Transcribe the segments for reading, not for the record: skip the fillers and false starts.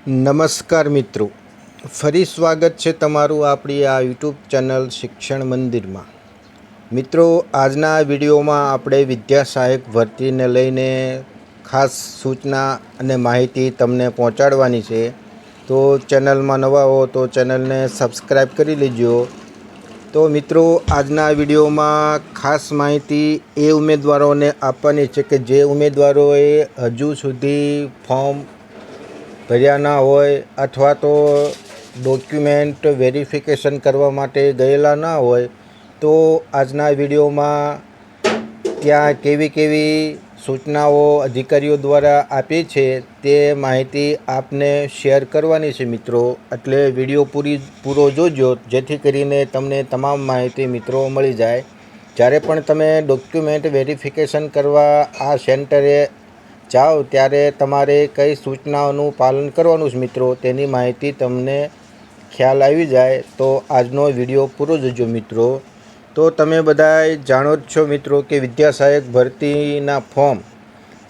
નમસ્કાર મિત્રો, ફરી સ્વાગત છે તમારું આપણી આ યુટ્યુબ ચેનલ શિક્ષણ મંદિરમાં। મિત્રો, આજના વિડીયોમાં આપણે વિદ્યા સહાયક ભરતીને લઈને ખાસ સૂચના અને માહિતી તમને પહોંચાડવાની છે। તો ચેનલમાં નવા હો તો ચેનલને સબસ્ક્રાઈબ કરી લેજો। તો મિત્રો, આજના વિડીયોમાં ખાસ માહિતી એ ઉમેદવારોને આપવાની છે કે જે ઉમેદવારોએ હજુ સુધી ફોર્મ ભર્યા ના હોય અથવા તો ડોક્યુમેન્ટ વેરિફિકેશન કરવા માટે ગયેલા ના હોય તો આજના વિડીયોમાં ત્યાં કેવી સૂચનાઓ અધિકારીઓ દ્વારા આપી છે તે માહિતી આપને શેર કરવાની છે મિત્રો। એટલે વિડીયો પૂરો જોજો જેથી કરીને તમને તમામ માહિતી મિત્રો મળી જાય। જ્યારે પણ તમે ડોક્યુમેન્ટ વેરિફિકેશન કરવા આ સેન્ટરે જાઓ ત્યારે તમારે કઈ સૂચનાઓનું પાલન કરવાનું છે મિત્રો તેની માહિતી તમને ખ્યાલ આવી જાય તો આજનો વિડીયો પૂરો જોજો મિત્રો। તો તમે બધાય જાણો જ છો મિત્રો કે વિદ્યા સહાયક ભરતીના ફોર્મ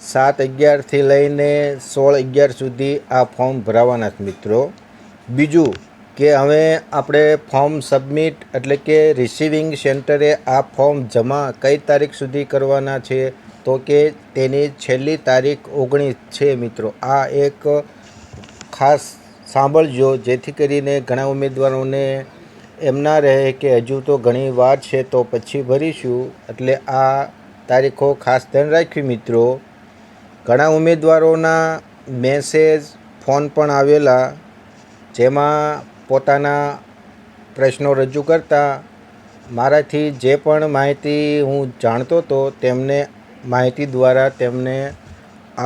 7/11થી લઈને 16/11 સુધી આ ફોર્મ ભરાવાના છે મિત્રો। બીજું કે હવે આપણે ફોર્મ સબમિટ એટલે કે રિસીવિંગ સેન્ટરે આ ફોર્મ જમા કઈ તારીખ સુધી કરવાના છે તો કે તેની છેલ્લી તારીખ 19 છે મિત્રો। આ એક ખાસ સાંભળજો જેથી કરીને ઘણા ઉમેદવારોને એમ ના રહે કે હજુ તો ઘણી વાર છે તો પછી ભરીશું, એટલે આ તારીખો ખાસ ધ્યાન રાખ્યું મિત્રો। ઘણા ઉમેદવારોના મેસેજ ફોન પણ આવેલા જેમાં પોતાના પ્રશ્નો રજૂ કરતા મારાથી જે પણ માહિતી હું જાણતો હતો તેમને માહિતી દ્વારા તેમને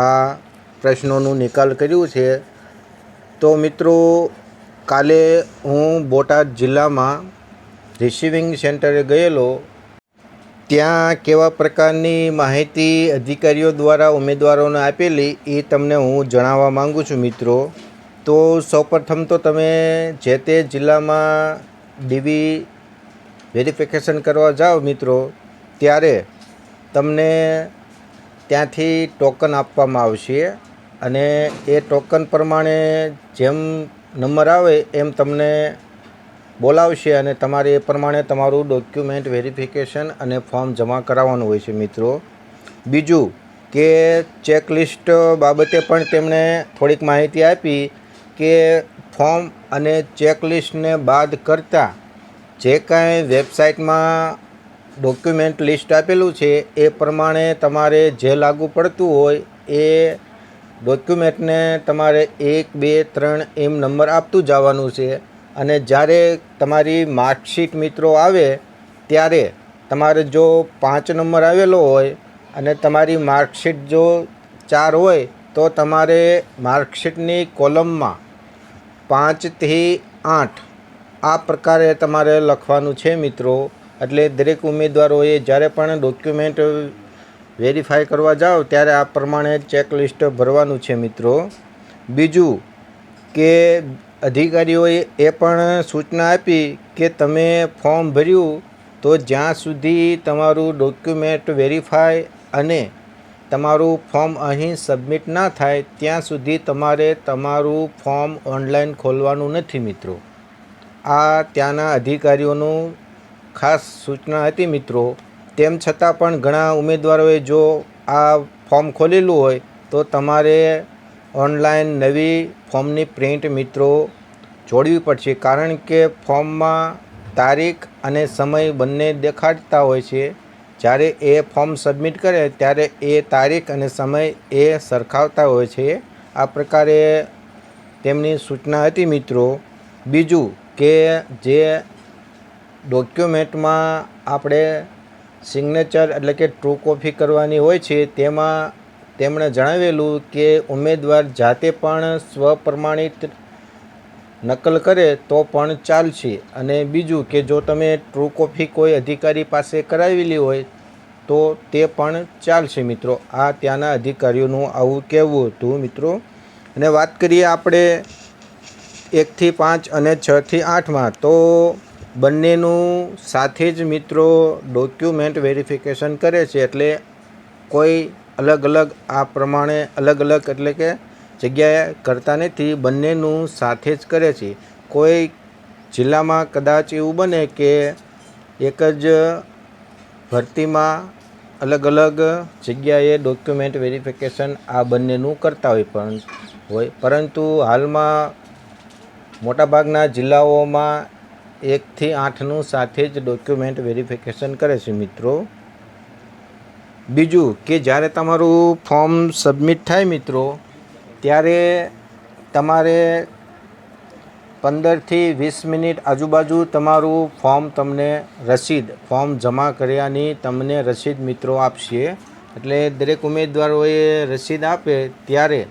આ પ્રશ્નોનું નિકાલ કર્યું છે। તો મિત્રો, કાલે હું બોટાદ જિલ્લામાં રિસીવિંગ સેન્ટરે ગયેલો, ત્યાં કેવા પ્રકારની માહિતી અધિકારીઓ દ્વારા ઉમેદવારોને આપેલી એ તમને હું જણાવવા માગું છું મિત્રો। તો સૌપ્રથમ તો તમે જે તે જિલ્લામાં ડીવી વેરિફિકેશન કરવા જાઓ મિત્રો ત્યારે તમને ત્યાંથી ટોકન આપવામાં આવશે અને એ ટોકન પ્રમાણે જેમ નંબર આવે એમ તમને બોલાવશે અને તમારે એ પ્રમાણે તમારું ડોક્યુમેન્ટ વેરિફિકેશન અને ફોર્મ જમા કરાવવાનું હોય છે મિત્રો। બીજું કે ચેકલિસ્ટ બાબતે પણ તેમણે થોડીક માહિતી આપી કે ફોર્મ અને ચેકલિસ્ટને બાદ કરતાં જે કાંઈ વેબસાઇટમાં ડોક્યુમેન્ટ લિસ્ટ આપેલું છે એ પ્રમાણે તમારે જે લાગુ પડતું હોય એ ડોક્યુમેન્ટને તમારે 1, 2, 3 એમ નંબર આપતું જવાનું છે અને જ્યારે તમારી માર્કશીટ મિત્રો આવે ત્યારે તમારે જો 5 નંબર આવેલો હોય અને તમારી માર્કશીટ જો 4 હોય તો તમારે માર્કશીટની કોલમમાં 5 થી 8 આ પ્રકારે તમારે લખવાનું છે મિત્રો। એટલે દરેક ઉમેદવારોએ જ્યારે પણ ડોક્યુમેન્ટ વેરીફાઈ કરવા જાઓ ત્યારે આ પ્રમાણે ચેકલિસ્ટ ભરવાનું છે મિત્રો। બીજું કે અધિકારીઓએ એ પણ સૂચના આપી કે તમે ફોર્મ ભર્યું તો જ્યાં સુધી તમારું ડોક્યુમેન્ટ વેરીફાઈ અને તમારું ફોર્મ અહીં સબમિટ ના થાય ત્યાં સુધી તમારે તમારું ફોર્મ ઓનલાઈન ખોલવાનું નથી મિત્રો। આ ત્યાંના અધિકારીઓનું ખાસ સૂચના હતી મિત્રો। તેમ છતાં પણ ઘણા ઉમેદવારોએ જો આ ફોર્મ ખોલેલું હોય તો તમારે ઓનલાઈન નવી ફોર્મની પ્રિન્ટ મિત્રો જોડવી પડશે, કારણ કે ફોર્મમાં તારીખ અને સમય બંને દેખાડતા હોય છે। જ્યારે એ ફોર્મ સબમિટ કરે ત્યારે એ તારીખ અને સમય એ સરખાવતા હોય છે। આ પ્રકારે તેમની સૂચના હતી મિત્રો। બીજું કે જે ડોક્યુમેન્ટમાં આપણે સિગ્નેચર એટલે કે ટ્રુ કોપી કરવાની હોય છે તેમાં તેમણે જણાવેલું કે ઉમેદવાર જાતે પણ સ્વપ્રમાણિત નકલ કરે તો પણ ચાલશે અને બીજું કે જો તમે ટ્રુ કોપી કોઈ અધિકારી પાસે કરાવેલી હોય તો તે પણ ચાલશે મિત્રો। આ ત્યાંના અધિકારીઓનું આવું કહેવું હતું મિત્રો। અને વાત કરીએ આપણે 1 થી 5 અને 6 થી 8માં તો બંનેનું સાથે જ મિત્રો ડોક્યુમેન્ટ વેરિફિકેશન કરે છે। એટલે કોઈ અલગ અલગ આ પ્રમાણે અલગ એટલે કે જગ્યાએ કરતા નથી, બંનેનું સાથે જ કરે છે. કોઈ જિલ્લામાં કદાચ એવું બને કે એક જ ભરતીમાં અલગ અલગ જગ્યાએ ડોક્યુમેન્ટ વેરિફિકેશન આ બંનેનું કરતા હોય, પરંતુ હાલમાં મોટાભાગના જિલ્લાઓમાં 1 થી 8નું સાથે જ ડોક્યુમેન્ટ વેરિફિકેશન કરે છે મિત્રો. બીજું કે જ્યારે તમારું ફોર્મ સબમિટ થાય મિત્રો, ત્યારે તમારે 15 થી 20 મિનિટ આજુબાજુ તમારું તમને ફોર્મ જમા કર્યાની તમને રસીદ મિત્રો આપશે. એટલે દરેક ઉમેદવારોએ રસીદ આપે ત્યારે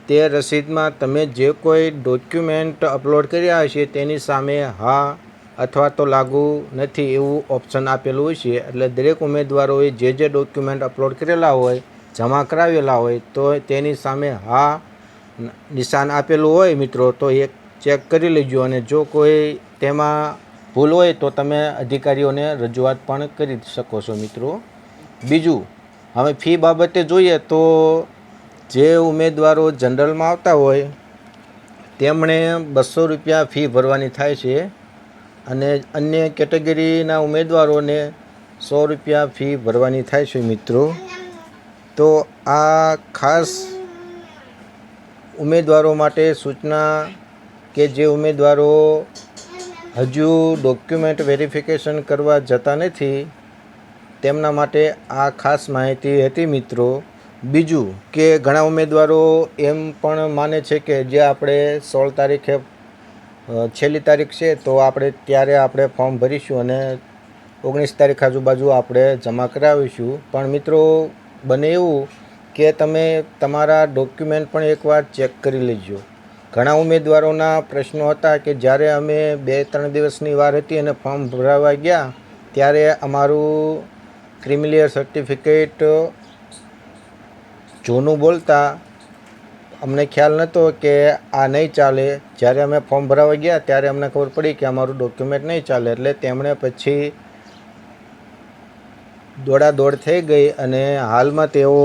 તે રસીદમાં તમે જે કોઈ ડોક્યુમેન્ટ અપલોડ કર્યા હશે તેની સામે હા અથવા તો લાગુ નથી એવું ઓપ્શન આપેલું હોય છે. એટલે દરેક ઉમેદવારોએ જે ડોક્યુમેન્ટ અપલોડ કરેલા હોય, જમા કરાવેલા હોય, તો તેની સામે હા નિશાન આપેલું હોય મિત્રો, તો એક ચેક કરી લેજો. અને જો કોઈ તેમાં ભૂલ હોય તો તમે અધિકારીઓને રજૂઆત પણ કરી શકો છો મિત્રો. બીજું, હવે ફી બાબતે જોઈએ તો જે ઉમેદવારો જનરલમાં આવતા હોય તેમણે 200 રૂપિયા ફી ભરવાની થાય છે, અને અન્ય કેટેગરીના ઉમેદવારોને 100 રૂપિયા ફી ભરવાની થાય છે મિત્રો. તો આ ખાસ ઉમેદવારો માટે સૂચના કે જે ઉમેદવારો હજુ ડોક્યુમેન્ટ વેરિફિકેશન કરવા જતા નથી તેમના માટે આ ખાસ માહિતી હતી મિત્રો. બીજું કે ઘણા ઉમેદવારો એમ પણ માને છે કે જે આપણે 16 તારીખે છેલ્લી તારીખ છે તો ત્યારે આપણે ફોર્મ ભરીશું અને 19 તારીખ આજુબાજુ આપણે જમા કરાવીશું. પણ મિત્રો બને એવું કે તમે તમારા ડોક્યુમેન્ટ પણ એકવાર ચેક કરી લેજો. ઘણા ઉમેદવારોના પ્રશ્નો હતા કે જ્યારે અમે 2-3 દિવસની વાર હતી અને ફોર્મ ભરાવા ગયા ત્યારે અમારું ક્રિમિલિયર સર્ટિફિકેટ જૂનું બોલતા અમને ખ્યાલ નહોતો કે આ નહીં ચાલે. જ્યારે અમે ફોર્મ ભરાવા ગયા ત્યારે અમને ખબર પડી કે અમારું ડોક્યુમેન્ટ નહીં ચાલે. એટલે તેમણે પછી દોડાદોડ થઈ ગઈ અને હાલમાં તેઓ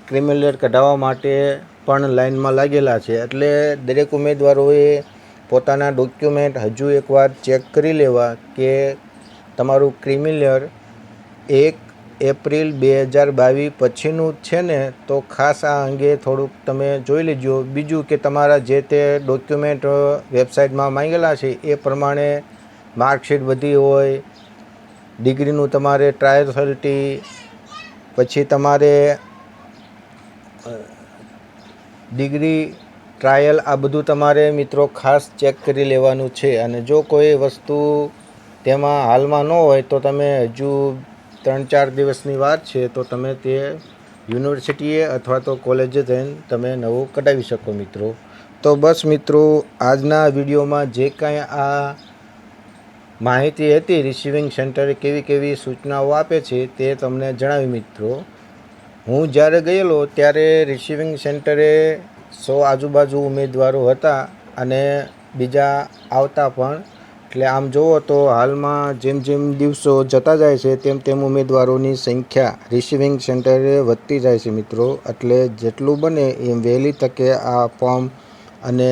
ક્રિમિલિયર કઢાવવા માટે પણ લાઇનમાં લાગેલા છે. એટલે દરેક ઉમેદવારોએ પોતાના ડોક્યુમેન્ટ હજુ એકવાર ચેક કરી લેવા કે તમારું ક્રિમિલિયર 1 એપ્રિલ 2022 પછીનું છે ને, તો ખાસ આ અંગે થોડુંક તમે જોઈ લેજો. બીજું કે તમારા જે તે ડોક્યુમેન્ટ વેબસાઇટમાં માંગેલા છે એ પ્રમાણે માર્કશીટ બધી હોય, ડિગ્રીનું તમારે ટ્રાયલ સર્ટી, પછી તમારે ડિગ્રી ટ્રાયલ, આ બધું તમારે મિત્રો ખાસ ચેક કરી લેવાનું છે. અને જો કોઈ વસ્તુ તેમાં હાલમાં ન હોય તો તમે હજુ 3-4 દિવસની વાત છે તો તમે તે યુનિવર્સિટીએ અથવા તો કોલેજે જઈને તમે નવું કઢાવી શકો મિત્રો. તો બસ મિત્રો, આજના વિડીયોમાં જે કાંઈ આ માહિતી હતી રિસીવિંગ સેન્ટરે કેવી સૂચનાઓ આપે છે તે તમને જણાવી મિત્રો. હું જ્યારે ગયેલો ત્યારે રિસીવિંગ સેન્ટરે 100 આજુબાજુ ઉમેદવારો હતા અને બીજા આવતા પણ. એટલે આમ જુઓ તો હાલમાં જેમ દિવસો જતા જાય છે તેમ ઉમેદવારોની સંખ્યા રિસીવિંગ સેન્ટરે વધતી જાય છે મિત્રો. એટલે જેટલું બને એમ વહેલી તકે આ ફોર્મ અને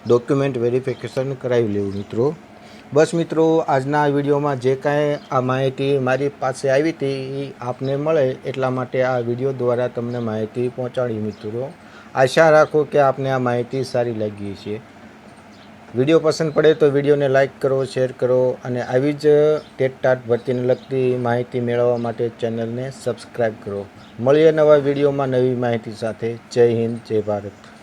ડોક્યુમેન્ટ વેરિફિકેશન કરાવી લેવું મિત્રો. બસ મિત્રો, આજના વિડીયોમાં જે કાંઈ આ માહિતી મારી પાસે આવી હતી એ આપને મળે એટલા માટે આ વિડીયો દ્વારા તમને માહિતી પહોંચાડી મિત્રો. આશા રાખું કે આપને આ માહિતી સારી લાગી છે. વિડીયો પસંદ પડે તો વિડીયોને લાઇક કરો, શેર કરો અને આવી જ ટેટ ભરતીને લગતી માહિતી મેળવવા માટે ચેનલને સબસ્ક્રાઈબ કરો. મળીએ નવા વિડીયોમાં નવી માહિતી સાથે. જય હિન્દ, જય ભારત.